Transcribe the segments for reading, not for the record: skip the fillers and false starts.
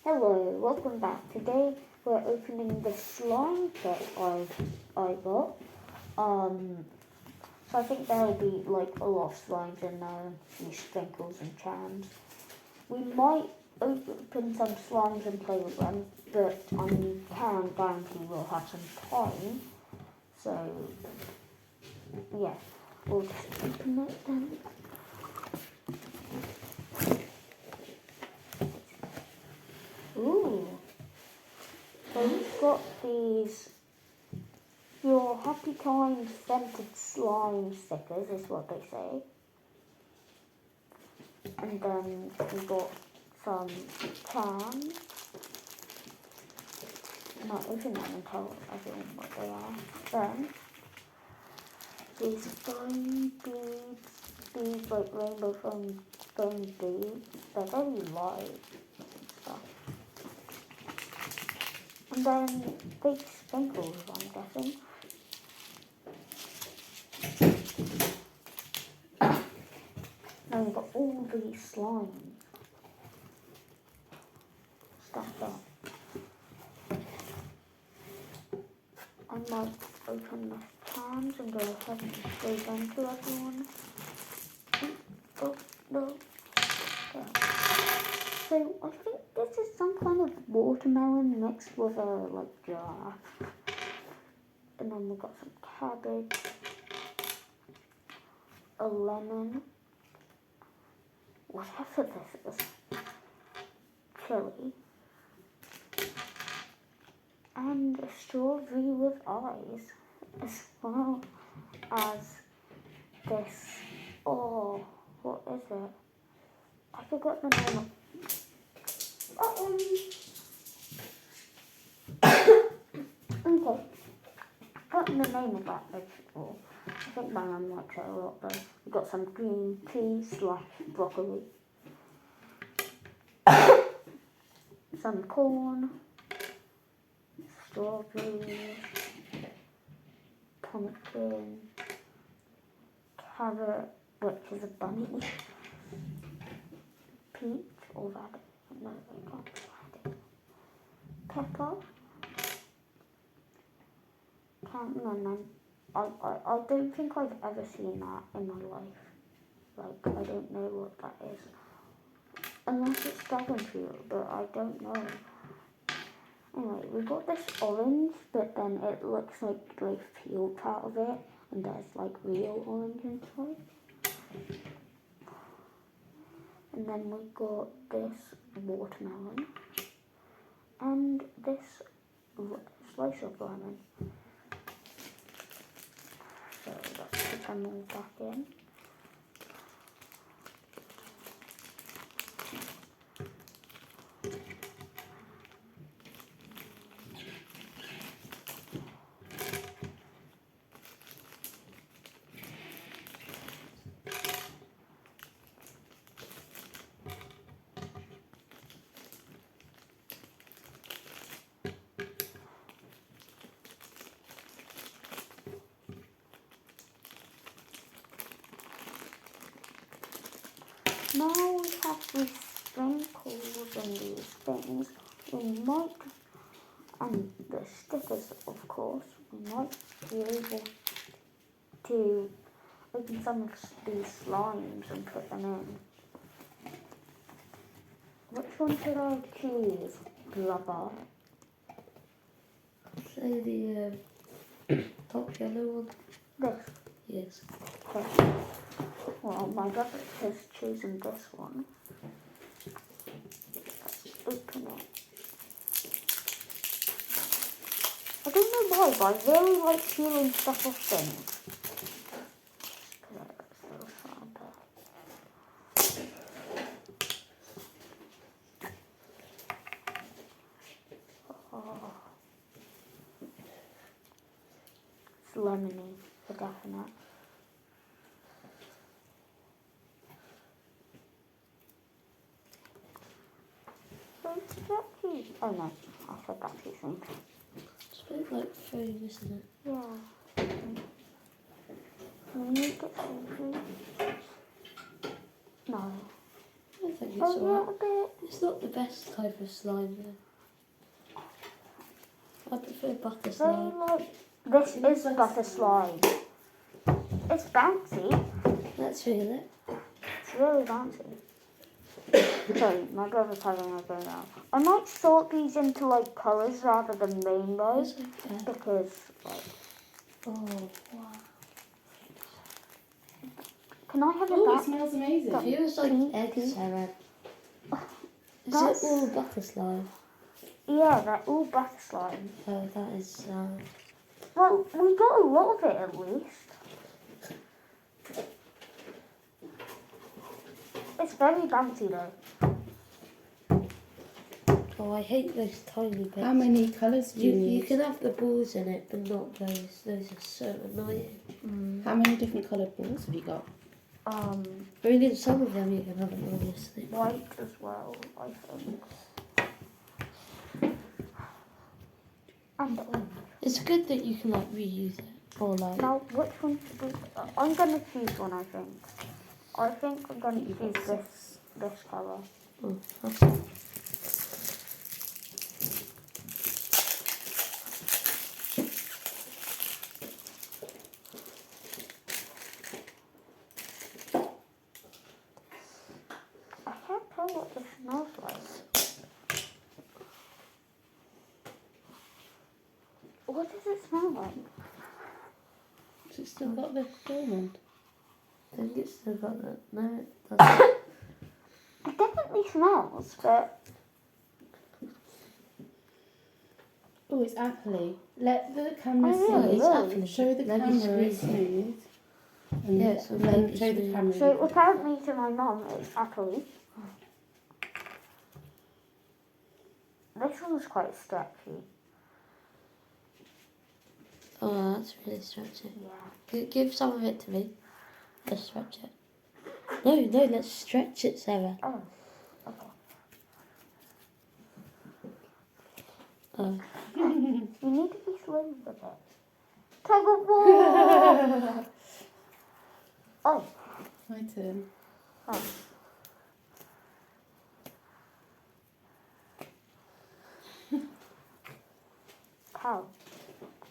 Hello, welcome back. Today we're opening the slime kit I got. So I think there'll be like a lot of slimes in there, and sprinkles and charms. We might open some slimes and play with them, but I can't guarantee we'll have some time. So yeah, we'll just open it then. Ooh. So we've got these your happy times scented slime stickers is what they say. And then we got some cans. I'm not open them and tell everyone what they are. Then these foam beads like rainbow foam beads. They're very light and stuff. And then fake sprinkles, I'm guessing. Now we've got all these slimes stacked up. I might open the cans and go ahead and show them to everyone. Oh, no. Yeah. So I think this is some kind of watermelon mixed with a giraffe. And then we've got some cabbage, a lemon, whatever this is, chili, and a strawberry with eyes, as well as this. Oh, what is it? I forgot the name of. Okay, got the name of that vegetable. I think my mum likes it a lot though. We've got some green peas / broccoli, some corn, strawberries, pumpkin, carrot, which is a bunny, peach or rabbit, no, I can't rabbit, pepper, and I don't think I've ever seen that in my life. Like, I don't know what that is. Unless it's dragon fruit, but I don't know. Anyway, we got this orange, but then it looks like they peeled part of it, and there's like real orange inside. And then we got this watermelon, and this slice of lemon. So let's put them all back in. Now we have these sprinkles and these things. We might, and the stickers of course, we might be able to open some of these slimes and put them in. Which one should I choose, Blubber? Say the top yellow one. This? Yes. Okay. Well, my brother has chosen this one. Let's open it. I don't know why, but I really like peeling stuff off things. Put it to the side there. Oh. It's lemony for definite. Oh no, I said that too soon. It's a bit like food, isn't it? Yeah. Can you get some food? No. I think it's Oh, alright. a bit. It's not the best type of slime though. I prefer butter Very slime. like, this is butter slime. It's bouncy. Let's feel it. It's really bouncy. Sorry, my brother's having a go now. I might sort these into like colours rather than rainbows It's okay. because like, Oh, wow. can I have Oh, a it back? smells amazing. It feels like Pink, eggs, pink. Sarah. Is That's- it all butter slime? Yeah, they're all butter slime. Oh, that is. Well, we got a lot of it at least. It's very bouncy though. Oh, I hate those tiny bits. How many colours do you You need? can have the balls in it, but not those. Those are so annoying. How many different coloured balls have you got? Only some of them you can have it, obviously. White as well, I think. And orange. It's good that you can like reuse it or like. Now, which one should we? I'm gonna choose one. I think I'm gonna choose this colour. Oh, okay. I can't tell what this smells like. What does it smell like? Has it still got the film on? I think it's still got that. No, it doesn't. It definitely smells, but Oh, it's appley. Let the camera Oh, see. yeah, it's really? apple. Show the Let me camera it's squeeze it. smooth. And Yeah, it's then really show the smooth. camera. so apparently to my mum it's appley. This one's quite stretchy. Oh, that's really stretchy. Yeah. Give some of it to me. Let's stretch it. No, let's stretch it, Sarah. Oh, okay. Oh. You need to be slow with it. Tug of war! Oh, My turn. oh. Cow.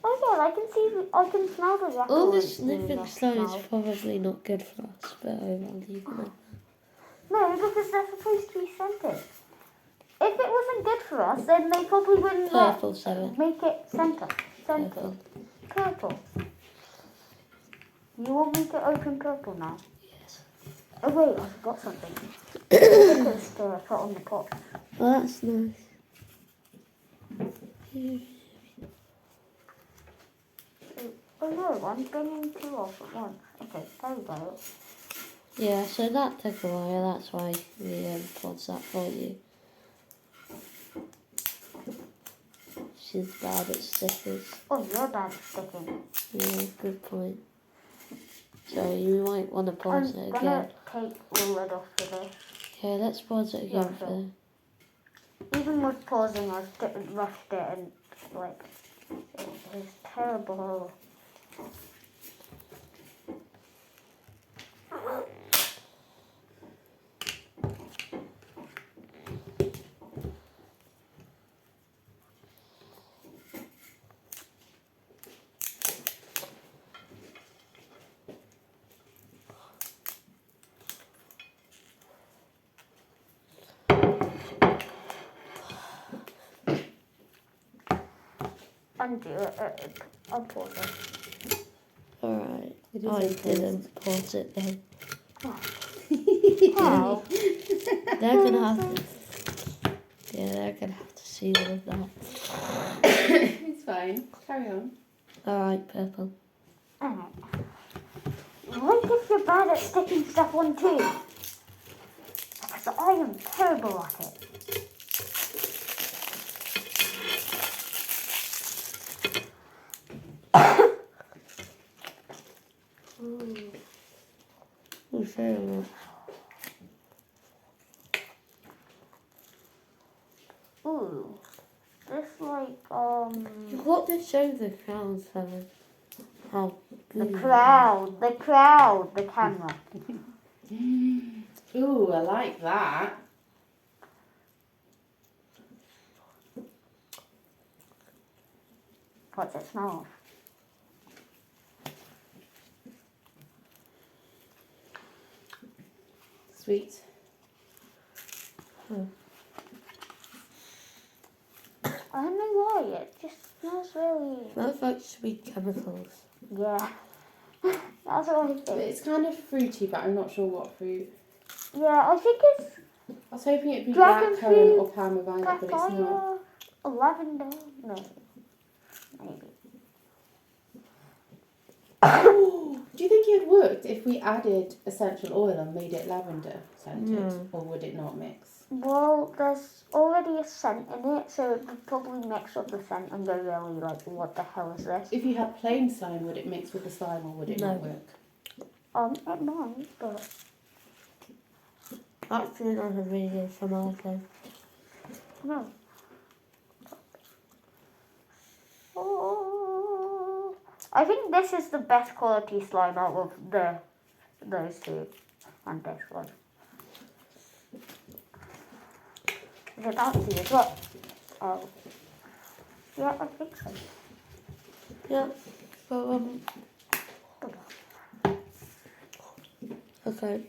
Oh yeah, I can smell the All apple this in sniffing the slow is smell. probably not good for us, but I will leave it. No, because they're supposed to be scented. If it wasn't good for us, then they probably wouldn't Purple, Sarah. make it scented. Purple. Purple. You want me to open purple now? Yes. Oh wait, I forgot something. Because to put on the pot. Oh, that's nice. Oh no, I'm bringing two off at once. Okay, there we go. Yeah, so that took a while, that's why the pod's that for you. She's bad at stickers. Oh, you're bad at sticking. Yeah, good point. So you might want to pause I'm it gonna again. take the lid off for this. Yeah, let's pause it again Yeah, for sure. Even with pausing, I rushed it and like it was terrible. Undo it. I'll pause it. Alright. It I isn't didn't pause it then. How? They're gonna have to. Yeah, they're gonna have to see all of that. It's fine. Carry on. Alright, purple. Alright. What if you're bad at sticking stuff on too? Because I am terrible at it. Oh, fair enough. Ooh. This like You've got to show the crowd, Simon. How the good. crowd, the camera. Ooh, I like that. What's it smell of? Sweet. I don't know why, it just smells really... Smells like sweet chemicals. Yeah. That's what I think. It's kind of fruity, but I'm not sure what fruit. Yeah, I think it's I was hoping it'd be Dragon blackcurrant fruit, or Parma violet, but it's not. papaya, or lavender. No. Maybe. Do you think it worked if we added essential oil and made it lavender scented, No. or would it not mix? Well, there's already a scent in it, so it would probably mix up the scent and go really like, what the hell is this? If you had plain slime, would it mix with the slime, or would it not No. work? It might, but Actually, another video from Argo. no. Oh, I think this is the best quality slime out of those two, and this one. Is it bouncy as well? Oh. Yeah, I think so. Yeah. So, okay.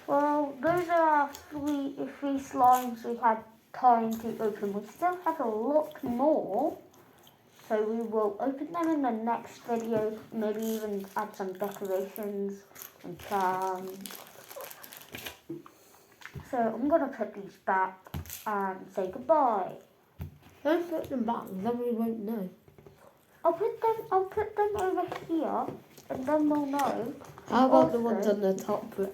Well, those are our three slimes we had time to open. We still have a lot more, so we will open them in the next video. Maybe even add some decorations and charms. So I'm gonna put these back and say goodbye. Don't put them back, then we won't know. I'll put them over here, and then we'll know. How about the Also- ones on the top row?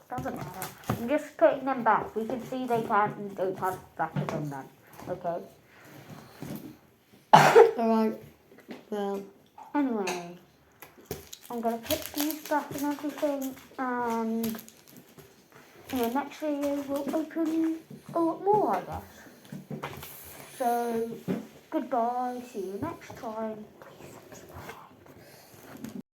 Doesn't matter. I'm just putting them back. We can see they don't have brackets on them. Okay. Alright. Well, Anyway, I'm gonna put these back and everything, and in the next video we'll open a lot more, I guess. So goodbye. See you next time.